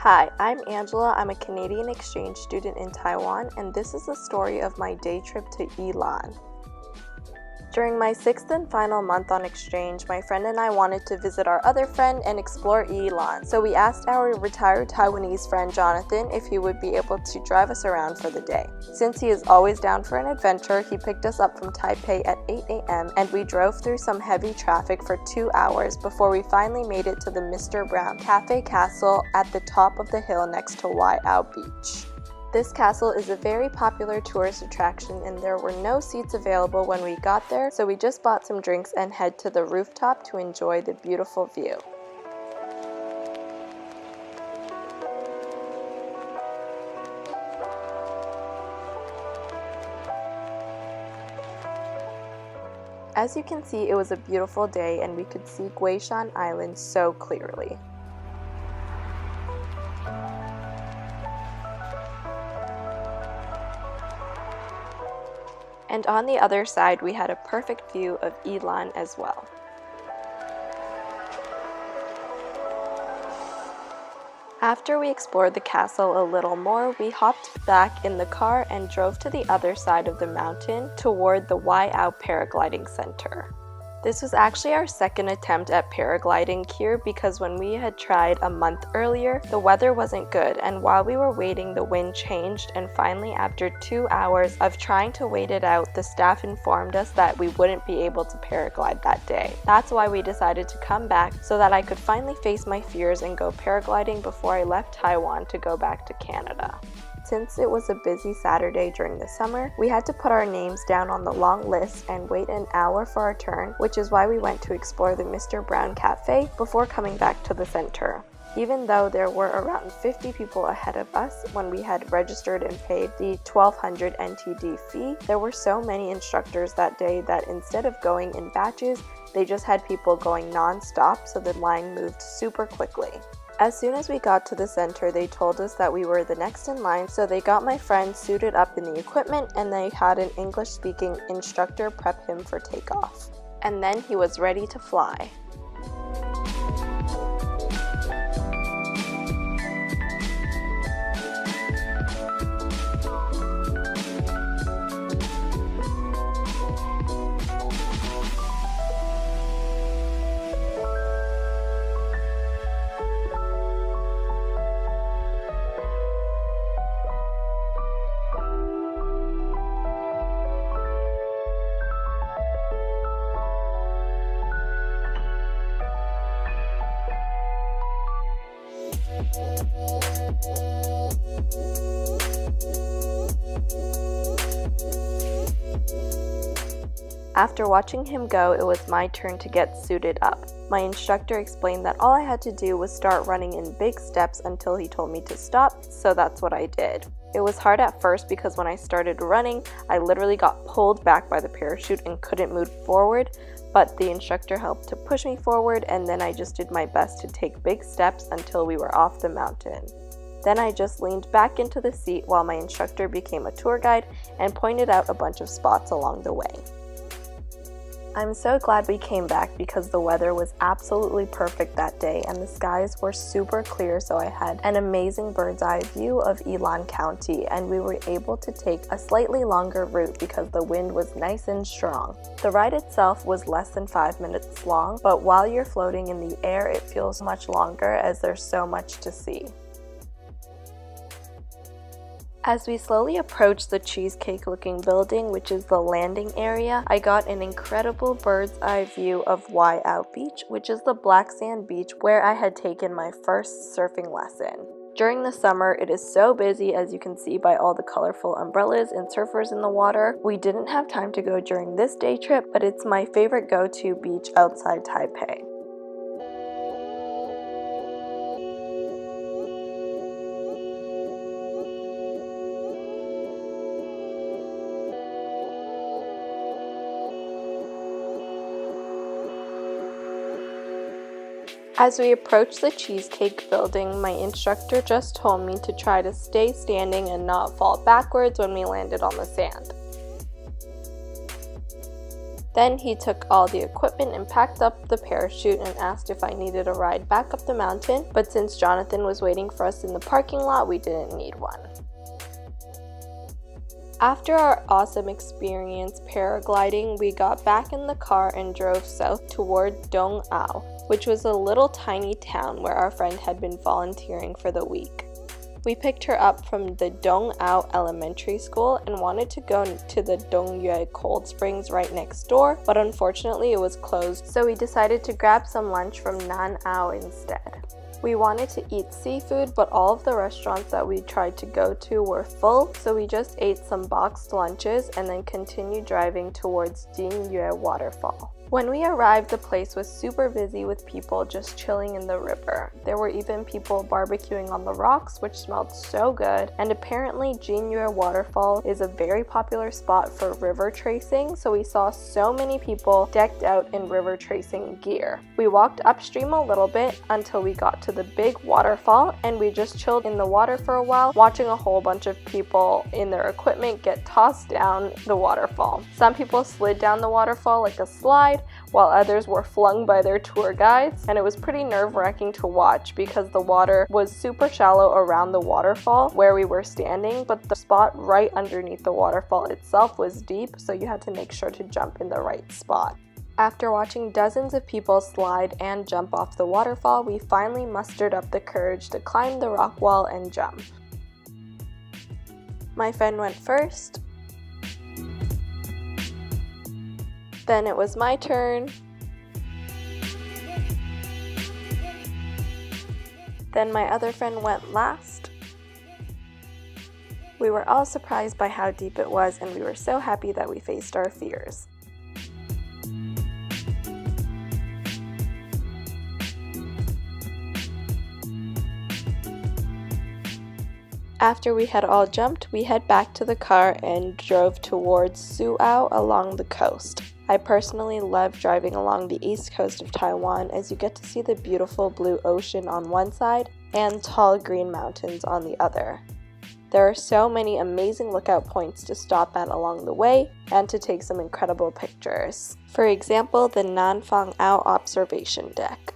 Hi, I'm Angela. I'm a Canadian exchange student in Taiwan, and this is the story of my day trip to Yilan. During my 6th and final month on exchange, my friend and I wanted to visit our other friend and explore Yilan, so we asked our retired Taiwanese friend Jonathan if he would be able to drive us around for the day. Since he is always down for an adventure, he picked us up from Taipei at 8 a.m. and we drove through some heavy traffic for 2 hours before we finally made it to the Mr. Brown Cafe Castle at the top of the hill next to Suau Beach. This castle is a very popular tourist attraction and there were no seats available when we got there, so we just bought some drinks and head to the rooftop to enjoy the beautiful view. As you can see, it was a beautiful day and we could see Guishan Island so clearly. And on the other side, we had a perfect view of Yilan as well. After we explored the castle a little more, we hopped back in the car and drove to the other side of the mountain toward the Suau Paragliding Center. This was actually our second attempt at paragliding here because when we had tried a month earlier, the weather wasn't good, and while we were waiting, the wind changed, and finally after 2 hours of trying to wait it out, the staff informed us that we wouldn't be able to paraglide that day. That's why we decided to come back so that I could finally face my fears and go paragliding before I left Taiwan to go back to Canada. Since it was a busy Saturday during the summer, we had to put our names down on the long list and wait an hour for our turn, which is why we went to explore the Mr. Brown Cafe before coming back to the center. Even though there were around 50 people ahead of us when we had registered and paid the 1200 NTD fee, there were so many instructors that day that instead of going in batches, they just had people going non-stop, so the line moved super quickly. As soon as we got to the center, they told us that we were the next in line, so they got my friend suited up in the equipment and they had an English-speaking instructor prep him for takeoff. And then he was ready to fly. After watching him go, it was my turn to get suited up. My instructor explained that all I had to do was start running in big steps until he told me to stop, so that's what I did. It was hard at first because when I started running, I literally got pulled back by the parachute and couldn't move forward, but the instructor helped to push me forward, and then I just did my best to take big steps until we were off the mountain. Then I just leaned back into the seat while my instructor became a tour guide and pointed out a bunch of spots along the way. I'm so glad we came back because the weather was absolutely perfect that day and the skies were super clear, so I had an amazing bird's eye view of Yilan County, and we were able to take a slightly longer route because the wind was nice and strong. The ride itself was less than 5 minutes long, but while you're floating in the air it feels much longer as there's so much to see. As we slowly approached the cheesecake-looking building, which is the landing area, I got an incredible bird's eye view of Suau Beach, which is the black sand beach where I had taken my first surfing lesson. During the summer, it is so busy, as you can see by all the colorful umbrellas and surfers in the water. We didn't have time to go during this day trip, but it's my favorite go-to beach outside Taipei. As we approached the cheesecake building, my instructor just told me to try to stay standing and not fall backwards when we landed on the sand. Then he took all the equipment and packed up the parachute and asked if I needed a ride back up the mountain, but since Jonathan was waiting for us in the parking lot, we didn't need one. After our awesome experience paragliding, we got back in the car and drove south toward Dong Ao, which was a little tiny town where our friend had been volunteering for the week. We picked her up from the Dong Ao Elementary School and wanted to go to the Dongyue Cold Springs right next door, but unfortunately it was closed, so we decided to grab some lunch from Nan Ao instead. We wanted to eat seafood, but all of the restaurants that we tried to go to were full, so we just ate some boxed lunches and then continued driving towards Jinyue Waterfall. When we arrived, the place was super busy with people just chilling in the river. There were even people barbecuing on the rocks, which smelled so good, and apparently Jinyue Waterfall is a very popular spot for river tracing, so we saw so many people decked out in river tracing gear. We walked upstream a little bit until we got to the big waterfall, and we just chilled in the water for a while, watching a whole bunch of people in their equipment get tossed down the waterfall. Some people slid down the waterfall like a slide, while others were flung by their tour guides, and it was pretty nerve-wracking to watch because the water was super shallow around the waterfall where we were standing, but the spot right underneath the waterfall itself was deep, so you had to make sure to jump in the right spot. After watching dozens of people slide and jump off the waterfall, we finally mustered up the courage to climb the rock wall and jump. My friend went first. Then it was my turn. Then my other friend went last. We were all surprised by how deep it was, and we were so happy that we faced our fears. After we had all jumped, we head back to the car and drove towards Suau along the coast. I personally love driving along the east coast of Taiwan as you get to see the beautiful blue ocean on one side and tall green mountains on the other. There are so many amazing lookout points to stop at along the way and to take some incredible pictures. For example, the Nanfang Ao observation deck.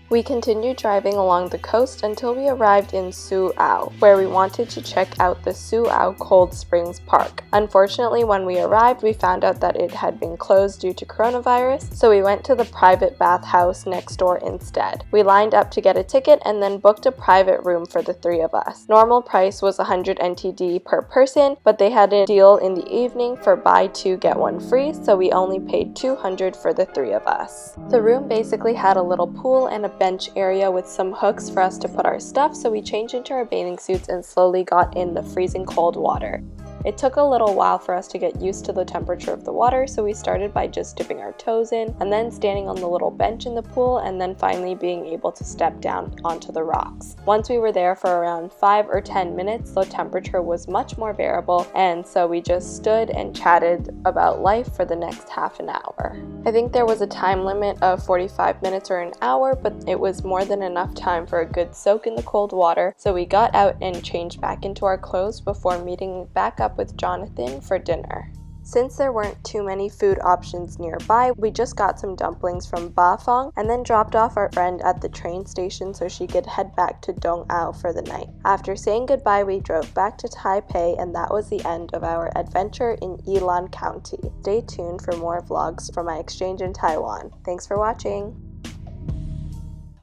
We continued driving along the coast until we arrived in Suau, where we wanted to check out the Suau Cold Springs Park. Unfortunately, when we arrived, we found out that it had been closed due to coronavirus, so we went to the private bathhouse next door instead. We lined up to get a ticket and then booked a private room for the three of us. Normal price was 100 NTD per person, but they had a deal in the evening for buy two get one free, so we only paid 200 for the three of us. The room basically had a little pool and a bench area with some hooks for us to put our stuff, so we changed into our bathing suits and slowly got in the freezing cold water. It took a little while for us to get used to the temperature of the water, so we started by just dipping our toes in and then standing on the little bench in the pool and then finally being able to step down onto the rocks. Once we were there for around 5 or 10 minutes, the temperature was much more bearable, and so we just stood and chatted about life for the next half an hour. I think there was a time limit of 45 minutes or an hour, but it was more than enough time for a good soak in the cold water, so we got out and changed back into our clothes before meeting back up with Jonathan for dinner. Since there weren't too many food options nearby, we just got some dumplings from Bafang and then dropped off our friend at the train station so she could head back to Dong Ao for the night. After saying goodbye, we drove back to Taipei, and that was the end of our adventure in Yilan County. Stay tuned for more vlogs from my exchange in Taiwan. Thanks for watching!